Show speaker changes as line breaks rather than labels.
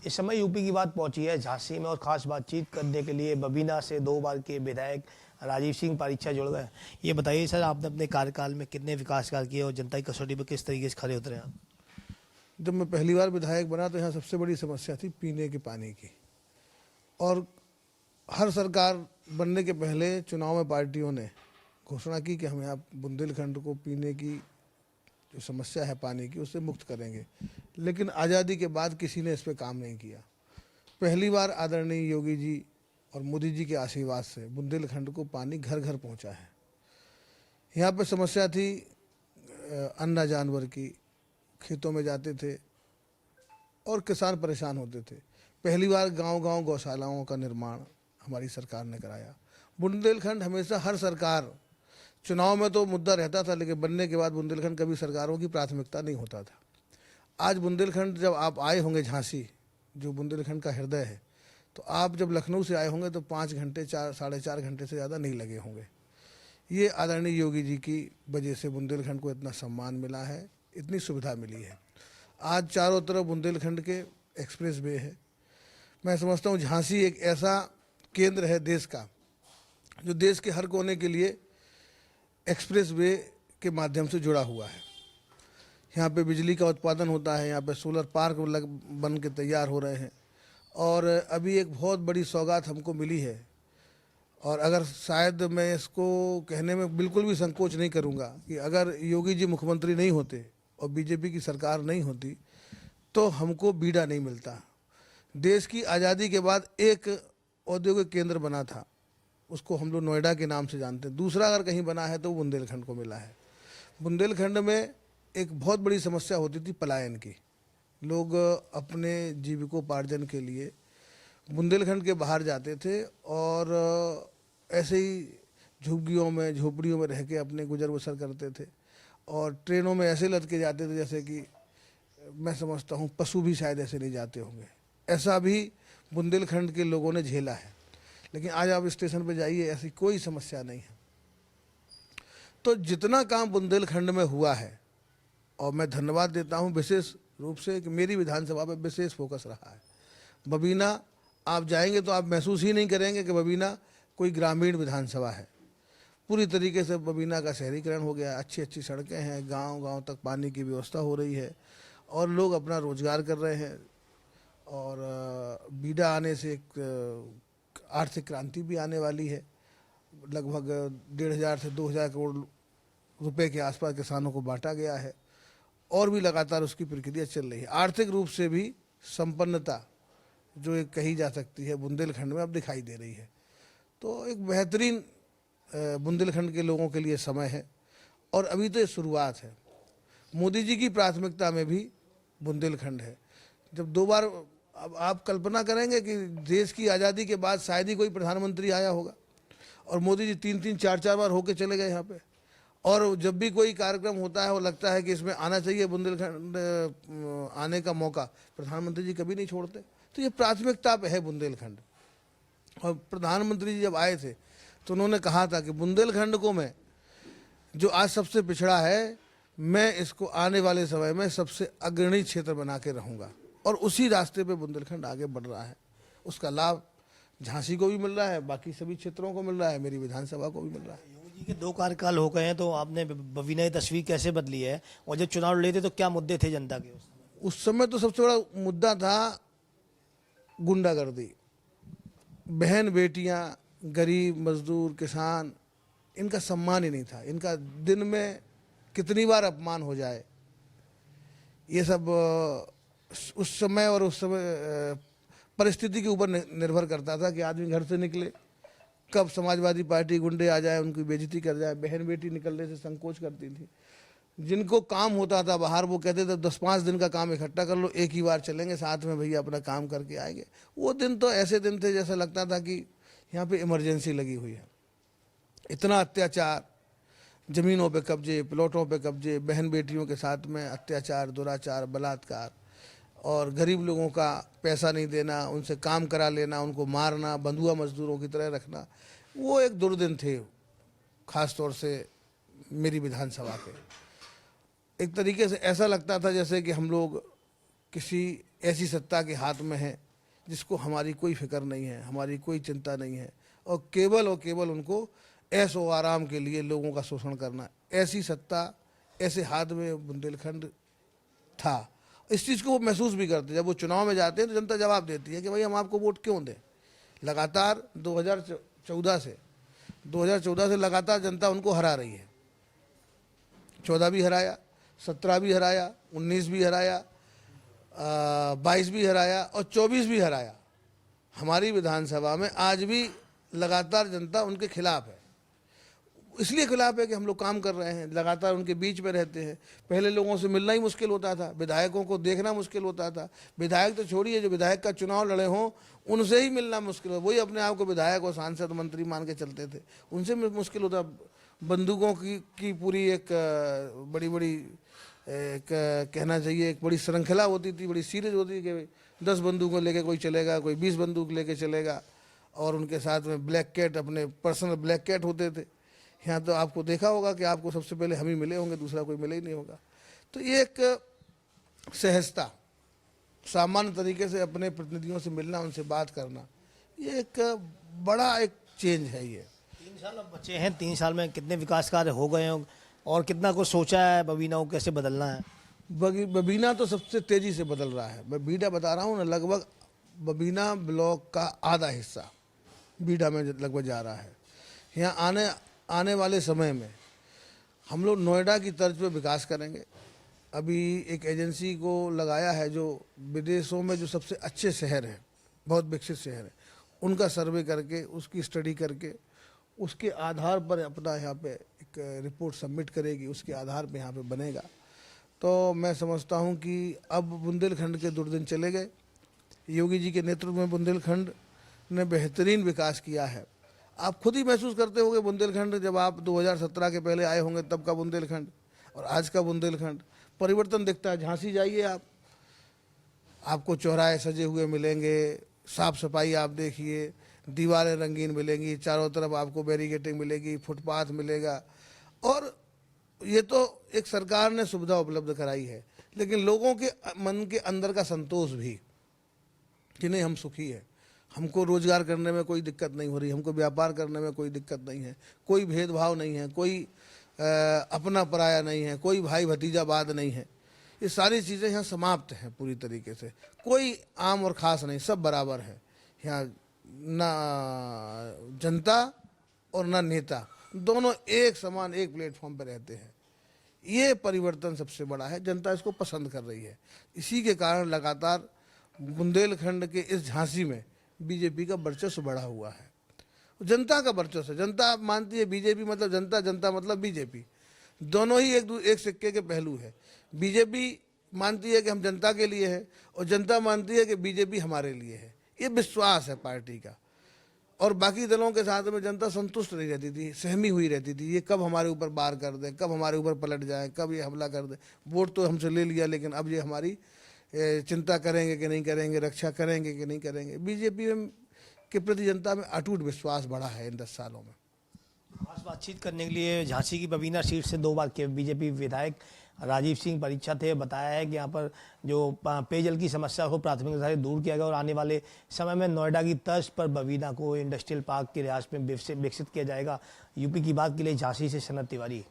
इस समय यूपी की बात पहुंची है झांसी में और खास बातचीत करने के लिए बबीना से 2 बार के विधायक राजीव सिंह पारीक्षा जुड़ गए। ये बताइए सर, आपने अपने कार्यकाल में कितने विकास कार्य किए और जनता की कसौटी पर किस तरीके से खड़े उतरे आप?
जब मैं पहली बार विधायक बना तो यहाँ सबसे बड़ी समस्या थी पीने के पानी की। और हर सरकार बनने के पहले चुनाव में पार्टियों ने घोषणा की कि हम यहाँ बुंदेलखंड को पीने की जो समस्या है पानी की उससे मुक्त करेंगे, लेकिन आज़ादी के बाद किसी ने इस पर काम नहीं किया। पहली बार आदरणीय योगी जी और मोदी जी के आशीर्वाद से बुंदेलखंड को पानी घर घर पहुँचा है। यहाँ पे समस्या थी अन्ना जानवर की, खेतों में जाते थे और किसान परेशान होते थे। पहली बार गांव-गांव गौशालाओं का निर्माण हमारी सरकार ने कराया। बुंदेलखंड हमेशा हर सरकार चुनाव में तो मुद्दा रहता था, लेकिन बनने के बाद बुंदेलखंड कभी सरकारों की प्राथमिकता नहीं होता था। आज बुंदेलखंड जब आप आए होंगे झांसी, जो बुंदेलखंड का हृदय है, तो आप जब लखनऊ से आए होंगे तो 5 घंटे 4-4.5 घंटे से ज़्यादा नहीं लगे होंगे। ये आदरणीय योगी जी की वजह से बुंदेलखंड को इतना सम्मान मिला है, इतनी सुविधा मिली है। आज चारों तरफ बुंदेलखंड के एक्सप्रेस वे है। मैं समझता हूँ झांसी एक ऐसा केंद्र है देश का, जो देश के हर कोने के लिए एक्सप्रेस वे के माध्यम से जुड़ा हुआ है। यहाँ पे बिजली का उत्पादन होता है, यहाँ पे सोलर पार्क बन के तैयार हो रहे हैं। और अभी एक बहुत बड़ी सौगात हमको मिली है, और अगर शायद मैं इसको कहने में बिल्कुल भी संकोच नहीं करूँगा कि अगर योगी जी मुख्यमंत्री नहीं होते और बीजेपी की सरकार नहीं होती तो हमको बीड़ा नहीं मिलता। देश की आज़ादी के बाद एक औद्योगिक केंद्र बना था, उसको हम लोग नोएडा के नाम से जानते हैं। दूसरा अगर कहीं बना है तो वो बुंदेलखंड को मिला है। बुंदेलखंड में एक बहुत बड़ी समस्या होती थी पलायन की। लोग अपने जीविकोपार्जन के लिए बुंदेलखंड के बाहर जाते थे और ऐसे ही झुग्गियों में झोपड़ियों में रह के अपने गुजर बसर करते थे। और ट्रेनों में ऐसे लद के जाते थे जैसे कि मैं समझता हूँ पशु भी शायद ऐसे नहीं जाते होंगे। ऐसा भी बुंदेलखंड के लोगों ने झेला है। लेकिन आज आप स्टेशन पर जाइए, ऐसी कोई समस्या नहीं है। तो जितना काम बुंदेलखंड में हुआ है, और मैं धन्यवाद देता हूँ विशेष रूप से कि मेरी विधानसभा पर विशेष फोकस रहा है। बबीना आप जाएंगे तो आप महसूस ही नहीं करेंगे कि बबीना कोई ग्रामीण विधानसभा है। पूरी तरीके से बबीना का शहरीकरण हो गया, अच्छी अच्छी सड़कें हैं, गांव-गांव तक पानी की व्यवस्था हो रही है और लोग अपना रोजगार कर रहे हैं। और बीडा आने से एक आर्थिक क्रांति भी आने वाली है। लगभग 1,500 से 2,000 करोड़ रुपए के आसपास किसानों को बांटा गया है और भी लगातार उसकी प्रक्रिया चल रही है। आर्थिक रूप से भी संपन्नता जो एक कही जा सकती है बुंदेलखंड में अब दिखाई दे रही है। तो एक बेहतरीन बुंदेलखंड के लोगों के लिए समय है और अभी तो ये शुरुआत है। मोदी जी की प्राथमिकता में भी बुंदेलखंड है। जब 2 बार, अब आप कल्पना करेंगे कि देश की आज़ादी के बाद शायद ही कोई प्रधानमंत्री आया होगा, और मोदी जी 3-3, 4-4 बार होके चले गए यहाँ पे। और जब भी कोई कार्यक्रम होता है वो लगता है कि इसमें आना चाहिए, बुंदेलखंड आने का मौका प्रधानमंत्री जी कभी नहीं छोड़ते। तो ये प्राथमिकता पे है बुंदेलखंड। और प्रधानमंत्री जी जब आए थे तो उन्होंने कहा था कि बुंदेलखंड को मैं, जो आज सबसे पिछड़ा है, मैं इसको आने वाले समय में सबसे अग्रणी क्षेत्र बना के रहूँगा। और उसी रास्ते पे बुंदेलखंड आगे बढ़ रहा है। उसका लाभ झांसी को भी मिल रहा है, बाकी सभी क्षेत्रों को मिल रहा है, मेरी विधानसभा को भी मिल रहा है।
योगी जी के 2 कार्यकाल हो गए हैं, तो आपने बबीना की तस्वीर कैसे बदली है और जब चुनाव लड़े थे तो क्या मुद्दे थे जनता के?
उस समय तो सबसे बड़ा मुद्दा था गुंडागर्दी। बहन बेटियां, गरीब मजदूर, किसान, इनका सम्मान ही नहीं था। इनका दिन में कितनी बार अपमान हो जाए, ये सब उस समय और उस समय परिस्थिति के ऊपर निर्भर करता था कि आदमी घर से निकले, कब समाजवादी पार्टी गुंडे आ जाए, उनकी बेइज्जती कर जाए। बहन बेटी निकलने से संकोच करती थी। जिनको काम होता था बाहर, वो कहते थे 10-5 दिन का काम इकट्ठा कर लो, एक ही बार चलेंगे साथ में, भैया अपना काम करके आएंगे। वो दिन तो ऐसे दिन थे जैसा लगता था कि यहाँ पे इमरजेंसी लगी हुई है। इतना अत्याचार, ज़मीनों पे कब्जे, प्लॉटों पे कब्जे, बहन बेटियों के साथ में अत्याचार, दुराचार, बलात्कार, और गरीब लोगों का पैसा नहीं देना, उनसे काम करा लेना, उनको मारना, बंधुआ मजदूरों की तरह रखना, वो एक दुर्दिन थे, ख़ास तौर से मेरी विधानसभा के। एक तरीके से ऐसा लगता था जैसे कि हम लोग किसी ऐसी सत्ता के हाथ में है जिसको हमारी कोई फिक्र नहीं है, हमारी कोई चिंता नहीं है, और केवल उनको ऐशो आराम के लिए लोगों का शोषण करना। ऐसी सत्ता, ऐसे हाथ में बुंदेलखंड था। इस चीज़ को वो महसूस भी करते। जब वो चुनाव में जाते हैं तो जनता जवाब देती है कि भाई हम आपको वोट क्यों दें। लगातार 2014 से लगातार जनता उनको हरा रही है। 14 भी हराया, 17 भी हराया, 19 भी हराया, 22 भी हराया और 24 भी हराया। हमारी विधानसभा में आज भी लगातार जनता उनके खिलाफ है। इसलिए खिलाफ है कि हम लोग काम कर रहे हैं, लगातार उनके बीच में रहते हैं। पहले लोगों से मिलना ही मुश्किल होता था, विधायकों को देखना मुश्किल होता था। विधायक तो छोड़िए, जो विधायक का चुनाव लड़े हों उनसे ही मिलना मुश्किल हो। वही अपने आप को विधायक और सांसद मंत्री मान के चलते थे, उनसे मुश्किल होता। बंदूकों की पूरी एक बड़ी कहना चाहिए एक बड़ी श्रृंखला होती थी, बड़ी सीरीज होती थी कि 10 बंदूकों लेके कोई चलेगा, कोई 20 बंदूक लेके चलेगा, और उनके साथ में ब्लैक कैट, अपने पर्सनल ब्लैक कैट होते थे। यहाँ तो आपको देखा होगा कि आपको सबसे पहले हम ही मिले होंगे, दूसरा कोई मिले ही नहीं होगा। तो ये एक सहजता, सामान्य तरीके से अपने प्रतिनिधियों से मिलना, उनसे बात करना, ये एक बड़ा एक चेंज है। ये
3 साल अब बचे हैं, 3 साल में कितने विकास कार्य हो गए हैं और कितना कुछ सोचा है बबीना को कैसे बदलना है?
बबीना तो सबसे तेजी से बदल रहा है। मैं बीडा बता रहा हूँ ना, लगभग बबीना ब्लॉक का आधा हिस्सा बीडा में लगभग जा रहा है। यहाँ आने वाले समय में हम लोग नोएडा की तर्ज पे विकास करेंगे। अभी एक एजेंसी को लगाया है जो विदेशों में जो सबसे अच्छे शहर हैं, बहुत विकसित शहर हैं, उनका सर्वे करके, उसकी स्टडी करके, उसके आधार पर अपना यहाँ पे एक रिपोर्ट सबमिट करेगी, उसके आधार पे यहाँ पे बनेगा। तो मैं समझता हूँ कि अब बुंदेलखंड के दुर्दिन चले गए। योगी जी के नेतृत्व में बुंदेलखंड ने बेहतरीन विकास किया है। आप खुद ही महसूस करते होंगे बुंदेलखंड, जब आप 2017 के पहले आए होंगे तब का बुंदेलखंड और आज का बुंदेलखंड, परिवर्तन दिखता है। झांसी जाइए आप, आपको चौराहे सजे हुए मिलेंगे, साफ सफाई आप देखिए, दीवारें रंगीन मिलेंगी, चारों तरफ आपको बैरिकेटिंग मिलेगी, फुटपाथ मिलेगा। और ये तो एक सरकार ने सुविधा उपलब्ध कराई है, लेकिन लोगों के मन के अंदर का संतोष भी कि नहीं, हम सुखी है, हमको रोजगार करने में कोई दिक्कत नहीं हो रही, हमको व्यापार करने में कोई दिक्कत नहीं है, कोई भेदभाव नहीं है, कोई अपना पराया नहीं है, कोई भाई भतीजावाद नहीं है। ये सारी चीज़ें यहाँ समाप्त हैं पूरी तरीके से। कोई आम और ख़ास नहीं, सब बराबर है यहाँ। ना जनता और ना नेता, दोनों एक समान एक प्लेटफॉर्म पर रहते हैं। ये परिवर्तन सबसे बड़ा है, जनता इसको पसंद कर रही है। इसी के कारण लगातार बुंदेलखंड के इस झांसी में बीजेपी का वर्चस्व बढ़ा हुआ है। जनता का वर्चस्व, जनता मानती है बीजेपी मतलब जनता, जनता मतलब बीजेपी, दोनों ही एक सिक्के के पहलू है। बीजेपी मानती है कि हम जनता के लिए है और जनता मानती है कि बीजेपी हमारे लिए है। ये विश्वास है पार्टी का। और बाकी दलों के साथ में जनता संतुष्ट नहीं रहती थी, सहमी हुई रहती थी, ये कब हमारे ऊपर वार कर दे, कब हमारे ऊपर पलट जाए, कब ये हमला कर दे। वोट तो हमसे ले लिया, लेकिन अब ये हमारी चिंता करेंगे कि नहीं करेंगे, रक्षा करेंगे कि नहीं करेंगे। बीजेपी के प्रति जनता में अटूट विश्वास बढ़ा है इन 10 सालों में।
खास बातचीत करने के लिए झांसी की बबीना सीट से 2 बार के बीजेपी विधायक राजीव सिंह परीक्षा थे। बताया है कि यहाँ पर जो पेयजल की समस्या को प्राथमिकता से दूर किया गया और आने वाले समय में नोएडा की तर्ज पर बबीना को इंडस्ट्रियल पार्क के रियासत में विकसित किया जाएगा। यूपी की बात के लिए झांसी से सनत तिवारी।